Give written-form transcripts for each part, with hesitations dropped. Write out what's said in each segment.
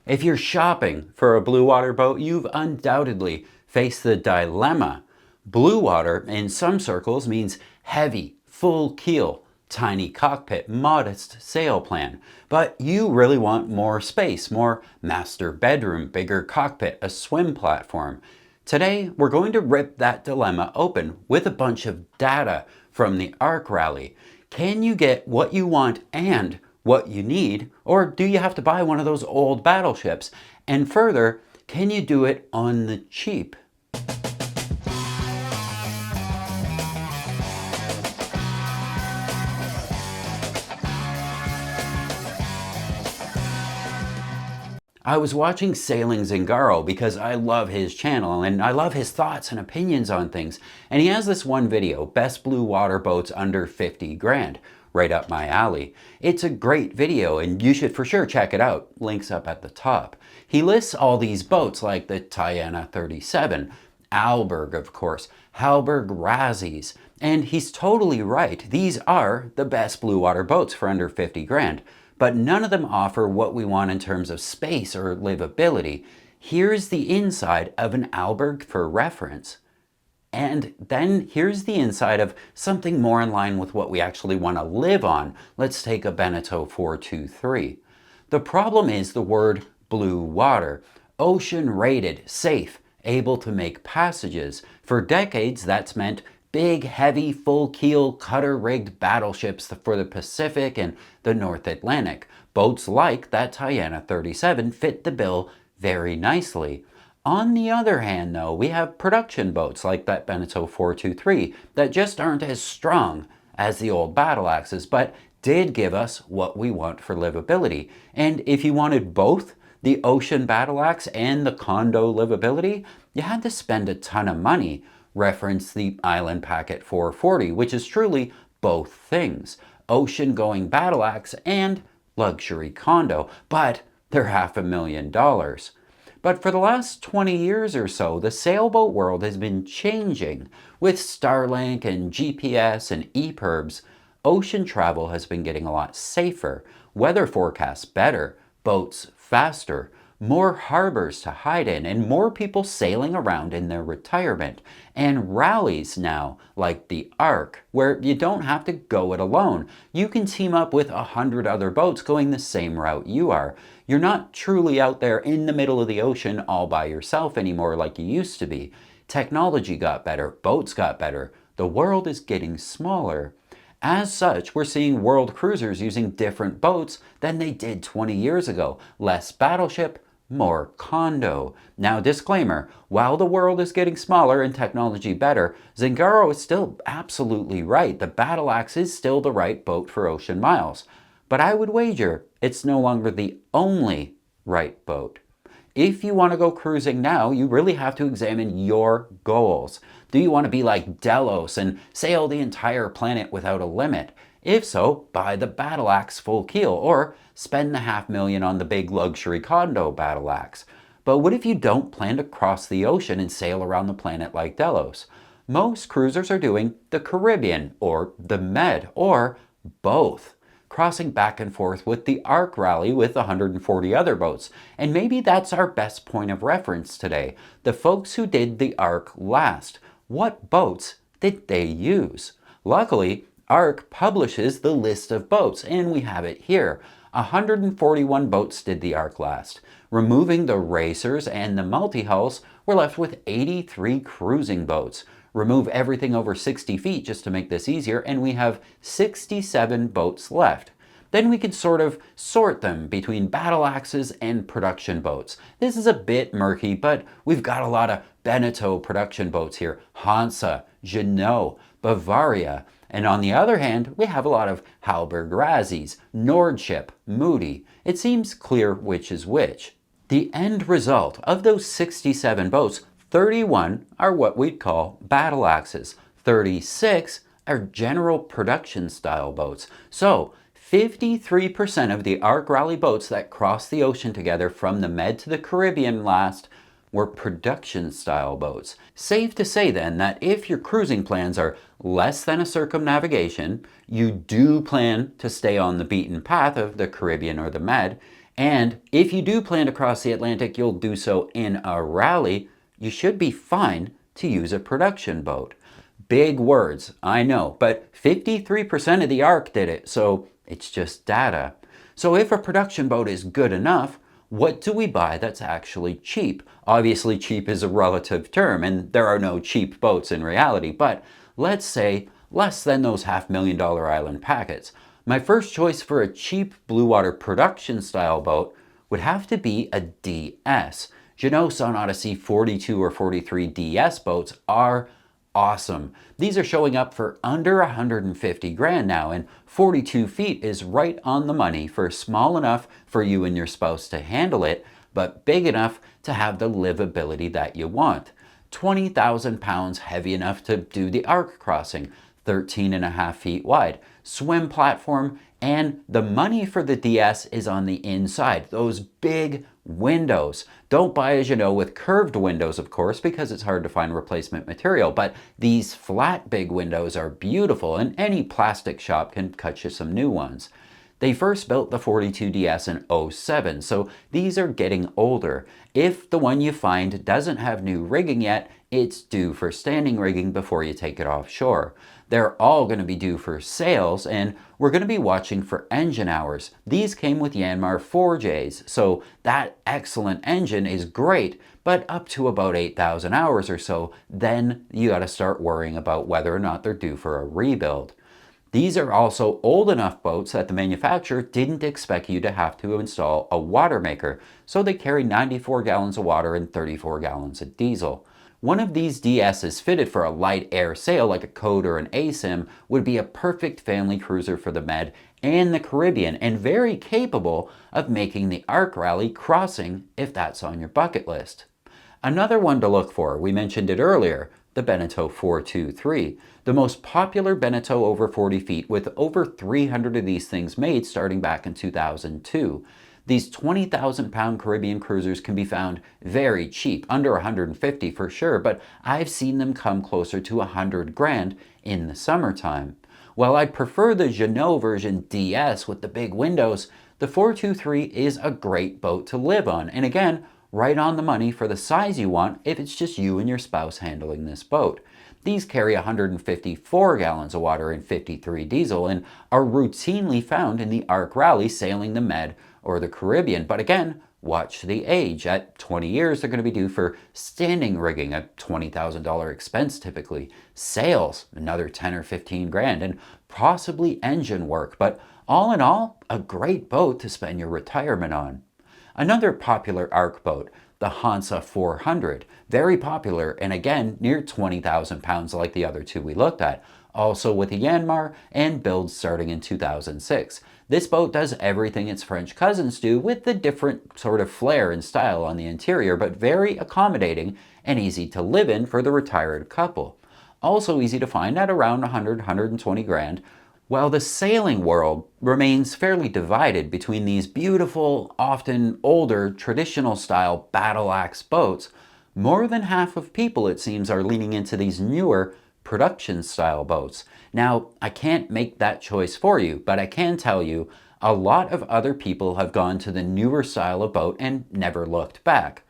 If you're shopping for a blue water boat, you've undoubtedly faced the dilemma. Blue water in some circles means heavy, full keel, tiny cockpit, modest sail plan. But you really want more space, more master bedroom, bigger cockpit, a swim platform. Today, we're going to rip that dilemma open with a bunch of data from the ARC rally. Can you get what you want and what you need, or do you have to buy one of those old battleships? And further, can you do it on the cheap? I was watching Sailing Zingaro because I love his channel and I love his thoughts and opinions on things. And he has this one video, Best Blue Water Boats Under 50 Grand, right up my alley. It's a great video and you should for sure check it out. Links up at the top. He lists all these boats like the Tiana 37, Alberg of course, Halberg Razzies. And he's totally right. These are the best blue water boats for under 50 grand. But none of them offer what we want in terms of space or livability. Here's the inside of an Alberg for reference. And then here's the inside of something more in line with what we actually want to live on. Let's take a Beneteau 423. The problem is the word blue water. Ocean rated, safe, able to make passages. For decades that's meant big, heavy, full keel, cutter-rigged battleships for the Pacific and the North Atlantic. Boats like that Tiana 37 fit the bill very nicely. On the other hand, though, we have production boats like that Beneteau 423 that just aren't as strong as the old battle axes, but did give us what we want for livability. And if you wanted both the ocean battle axe and the condo livability, you had to spend a ton of money. Reference the Island Packet 440, which is truly both things. Ocean-going battle axe and luxury condo, but they're $500,000. But for the last 20 years or so, the sailboat world has been changing. With Starlink and GPS and EPIRBs, ocean travel has been getting a lot safer, weather forecasts better, boats faster, more harbors to hide in, and more people sailing around in their retirement. And rallies now, like the ARC, where you don't have to go it alone. You can team up with 100 other boats going the same route you are. You're not truly out there in the middle of the ocean all by yourself anymore like you used to be. Technology got better, boats got better, the world is getting smaller. As such, we're seeing world cruisers using different boats than they did 20 years ago. Less battleship, more condo. Now, disclaimer, while the world is getting smaller and technology better, Zingaro is still absolutely right. The battle axe is still the right boat for ocean miles. But I would wager it's no longer the only right boat. If you want to go cruising now, you really have to examine your goals. Do you want to be like Delos and sail the entire planet without a limit? If so, buy the battle axe full keel or spend the $500,000 on the big luxury condo battle axe. But what if you don't plan to cross the ocean and sail around the planet like Delos? Most cruisers are doing the Caribbean or the Med or both, crossing back and forth with the ARC rally with 140 other boats. And maybe that's our best point of reference today. The folks who did the ARC last. What boats did they use? Luckily, ARC publishes the list of boats, and we have it here. 141 boats did the ARC last. Removing the racers and the multi-hulls, we're left with 83 cruising boats. Remove everything over 60 feet just to make this easier, and we have 67 boats left. Then we can sort of sort them between battle axes and production boats. This is a bit murky, but we've got a lot of Beneteau production boats here. Hansa, Jeanneau, Bavaria. And on the other hand, we have a lot of Halberg Razzies, Nordship, Moody. It seems clear which is which. The end result of those 67 boats, 31 are what we'd call battle axes. 36 are general production style boats. So 53% of the ARC Rally boats that crossed the ocean together from the Med to the Caribbean last were production style boats. Safe to say then that if your cruising plans are less than a circumnavigation, you do plan to stay on the beaten path of the Caribbean or the Med, And if you do plan to cross the Atlantic, you'll do so in a rally. You should be fine to use a production boat. Big words, I know, but 53% of the ARC did it, so it's just data. So if a production boat is good enough, what do we buy that's actually cheap? Obviously, cheap is a relative term, and there are no cheap boats in reality, but let's say less than those $500,000 island packets. My first choice for a cheap Bluewater production style boat would have to be a DS. Jeanneau Sun Odyssey 42 or 43 DS boats are awesome. These are showing up for under 150 grand now, and 42 feet is right on the money for small enough for you and your spouse to handle it, but big enough to have the livability that you want. 20,000 pounds heavy enough to do the arc crossing, 13.5 feet wide, swim platform, and the money for the DS is on the inside, those big windows. Don't buy a Jeanneau with curved windows, of course, because it's hard to find replacement material, but these flat big windows are beautiful, and any plastic shop can cut you some new ones. They first built the 42DS in '07, so these are getting older. If the one you find doesn't have new rigging yet, it's due for standing rigging before you take it offshore. They're all going to be due for sales, and we're going to be watching for engine hours. These came with Yanmar 4Js, so that excellent engine is great, but up to about 8,000 hours or so, then you got to start worrying about whether or not they're due for a rebuild. These are also old enough boats that the manufacturer didn't expect you to have to install a water maker, so they carry 94 gallons of water and 34 gallons of diesel. One of these DSs fitted for a light air sail like a Code or an ASIM would be a perfect family cruiser for the Med and the Caribbean, and very capable of making the Arc Rally crossing if that's on your bucket list. Another one to look for, we mentioned it earlier, the Beneteau 423, the most popular Beneteau over 40 feet with over 300 of these things made starting back in 2002. These 20,000 pound Caribbean cruisers can be found very cheap, under 150 for sure, but I've seen them come closer to 100 grand in the summertime. While I'd prefer the Jeanneau version DS with the big windows, the 423 is a great boat to live on, and again, right on the money for the size you want if it's just you and your spouse handling this boat. These carry 154 gallons of water and 53 diesel and are routinely found in the Arc Rally sailing the Med or the Caribbean. But again, watch the age. At 20 years, they're going to be due for standing rigging, a $20,000 expense typically. Sales, another 10 or 15 grand, and possibly engine work. But all in all, a great boat to spend your retirement on. Another popular ARC boat, the Hansa 400, very popular and again near 20,000 pounds like the other two we looked at, also with a Yanmar and build starting in 2006. This boat does everything its French cousins do with a different sort of flair and style on the interior, but very accommodating and easy to live in for the retired couple. Also easy to find at around 120 grand. While the sailing world remains fairly divided between these beautiful, often older, traditional style battle axe boats, more than half of people, it seems, are leaning into these newer production style boats. Now, I can't make that choice for you, but I can tell you a lot of other people have gone to the newer style of boat and never looked back.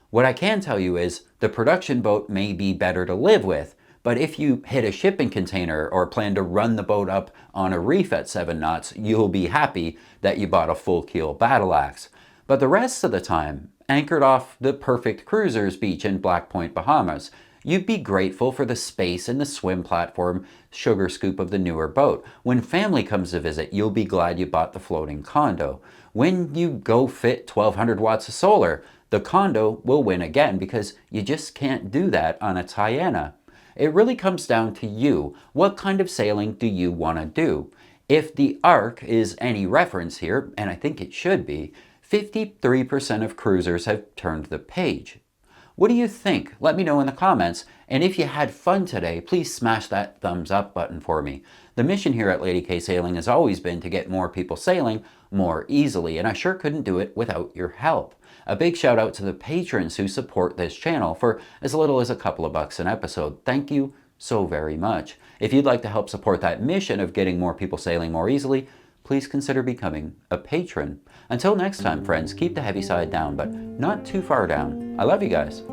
What I can tell you is the production boat may be better to live with, but if you hit a shipping container or plan to run the boat up on a reef at 7 knots, you'll be happy that you bought a full keel battle axe. But the rest of the time, anchored off the perfect cruisers beach in Black Point, Bahamas, you'd be grateful for the space and the swim platform sugar scoop of the newer boat. When family comes to visit, you'll be glad you bought the floating condo. When you go fit 1,200 watts of solar, the condo will win again because you just can't do that on a Tiana. It really comes down to you. What kind of sailing do you want to do? If the Arc is any reference here, and I think it should be, 53% of cruisers have turned the page. What do you think? Let me know in the comments. And if you had fun today, please smash that thumbs up button for me. The mission here at Lady K Sailing has always been to get more people sailing more easily, and I sure couldn't do it without your help. A big shout out to the patrons who support this channel for as little as a couple of bucks an episode. Thank you so very much. If you'd like to help support that mission of getting more people sailing more easily, please consider becoming a patron. Until next time, friends, keep the heavy side down, but not too far down. I love you guys.